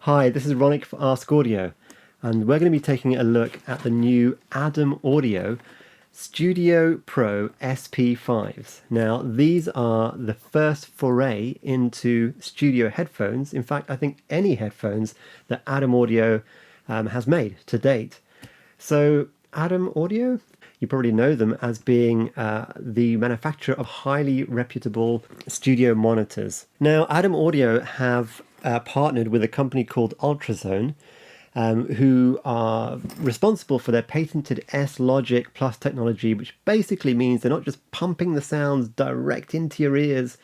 Hi, this is Rounik for Ask.Audio, and we're going to be taking a look at the new Audio Studio Pro SP5s. Now, these are the first foray into studio headphones. In fact, I think any headphones that Audio has made to date. So, Audio, you probably know them as being the manufacturer of highly reputable studio monitors. Now, Audio have partnered with a company called Ultrazone, who are responsible for their patented S-Logic Plus technology, which basically means they're not just pumping the sounds direct into your ears,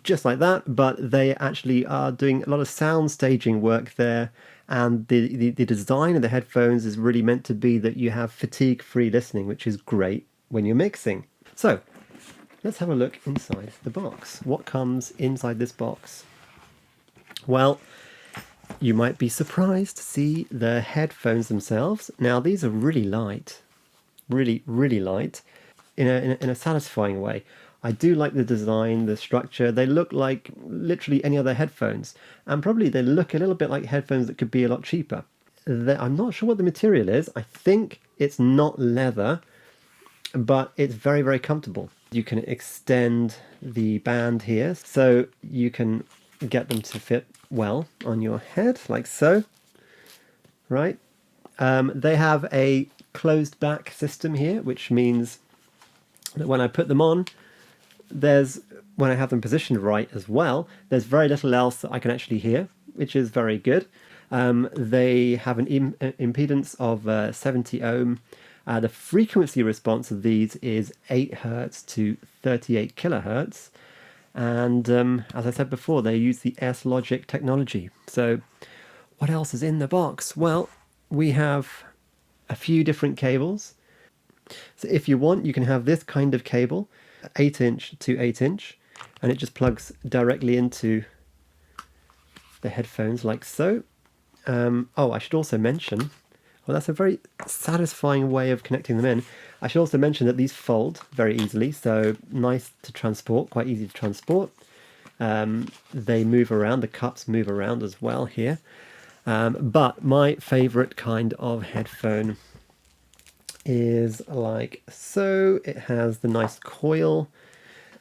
just like that, but they actually are doing a lot of sound staging work there. And the design of the headphones is really meant to be that you have fatigue-free listening, which is great when you're mixing. So let's have a look inside the box. What comes inside this box? Well, you might be surprised to see the headphones themselves. Now, these are really light, really light, in a satisfying way. I do like the design, the structure. They look like literally any other headphones, and probably they look a little bit like headphones that could be a lot cheaper. I'm not sure what the material is. I think it's not leather, but it's very comfortable. You can extend the band here, so you can get them to fit well on your head, like so. Right? They have a closed back system here, which means that when I put them on, when I have them positioned right as well, there's very little else that I can actually hear, which is very good. They have an impedance of 70 ohm. The frequency response of these is 8 hertz to 38 kilohertz. And as I said before, they use the S-Logic technology. So what else is in the box? Well, we have a few different cables. So if you want, you can have this kind of cable, 8-inch to 8-inch, and it just plugs directly into the headphones like so. I should also mention, well, that's a very satisfying way of connecting them in. I should also mention that these fold very easily, so nice to transport, quite easy to transport. They move around, the cups move around as well here. But my favorite kind of headphone is like so. It has the nice coil.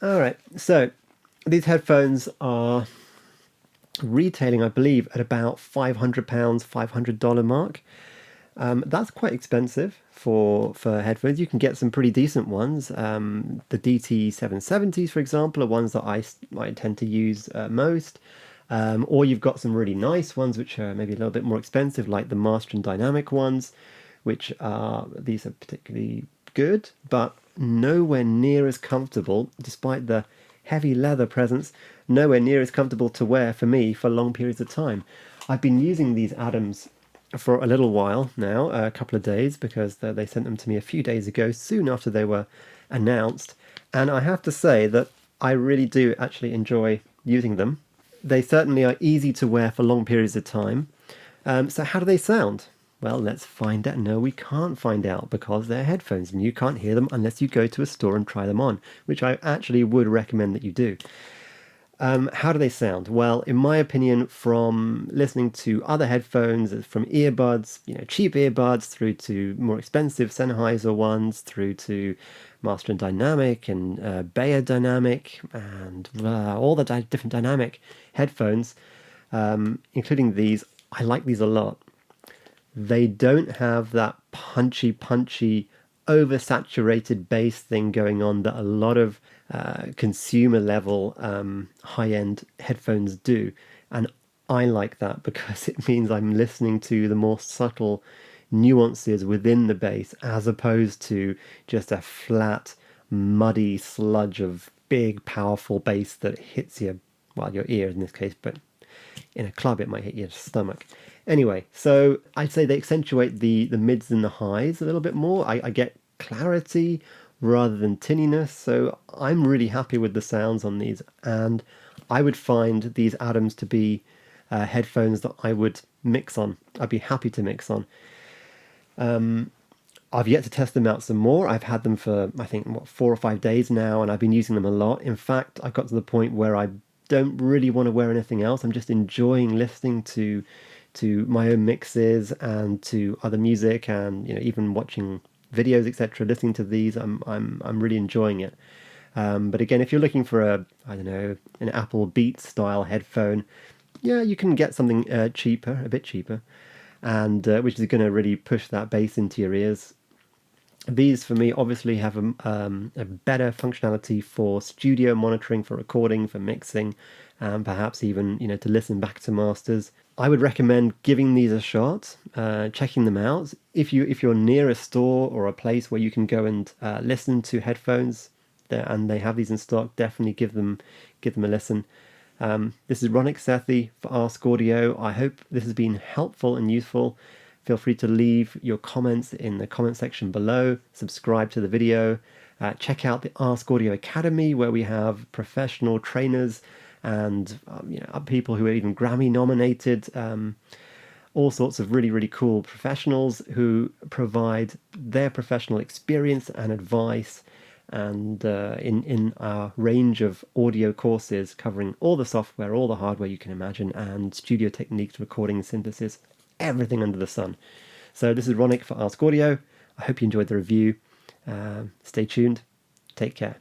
All right, so these headphones are retailing, I believe, at about £500, $500 mark. That's quite expensive for headphones. You can get some pretty decent ones. The DT770s, for example, are ones that I tend to use most. Or you've got some really nice ones which are maybe a little bit more expensive, like the Master and Dynamic ones, these are particularly good, but nowhere near as comfortable, despite the heavy leather presence, nowhere near as comfortable to wear for me for long periods of time. I've been using these Adams for a little while now, a couple of days, because they sent them to me a few days ago, soon after they were announced, and I have to say that I really do actually enjoy using them. They certainly are easy to wear for long periods of time. So how do they sound? Well, let's find out. No, we can't find out because they're headphones and you can't hear them unless you go to a store and try them on, which I actually would recommend that you do. How do they sound? Well, in my opinion, from listening to other headphones, from earbuds, cheap earbuds, through to more expensive Sennheiser ones, through to Master and Dynamic and Bayer Dynamic, and all the different dynamic headphones, including these, I like these a lot. They don't have that punchy, oversaturated bass thing going on that a lot of consumer level high-end headphones do, and I like that because it means I'm listening to the more subtle nuances within the bass as opposed to just a flat, muddy sludge of big, powerful bass that hits your ear in this case, but in a club it might hit your stomach. Anyway, so I'd say they accentuate the mids and the highs a little bit more. I get clarity rather than tinniness, so I'm really happy with the sounds on these, and I would find these Adams to be headphones that I would mix on. I'd be happy to mix on. I've yet to test them out some more. I've had them for, I think, 4 or 5 days now, and I've been using them a lot. In fact, I've got to the point where I don't really want to wear anything else. I'm just enjoying listening to my own mixes and to other music, and even watching videos, etc. Listening to these, I'm really enjoying it. But again, if you're looking for I don't know, an Apple Beats style headphone, yeah, you can get something cheaper, a bit cheaper, and which is going to really push that bass into your ears. These, for me, obviously have a better functionality for studio monitoring, for recording, for mixing, and perhaps even to listen back to masters. I would recommend giving these a shot, checking them out. If you're near a store or a place where you can go and listen to headphones, and they have these in stock, definitely give them a listen. This is Rounik Sethi for Ask.Audio. I hope this has been helpful and useful. Feel free to leave your comments in the comment section below. Subscribe to the video. Check out the Ask.Audio Academy, where we have professional trainers and people who are even Grammy nominated. All sorts of really, really cool professionals who provide their professional experience and advice, and in our range of audio courses covering all the software, all the hardware you can imagine, and studio techniques, recording, synthesis, everything under the sun. So this is Rounik for Ask Audio. I hope you enjoyed the review. Stay tuned. Take care.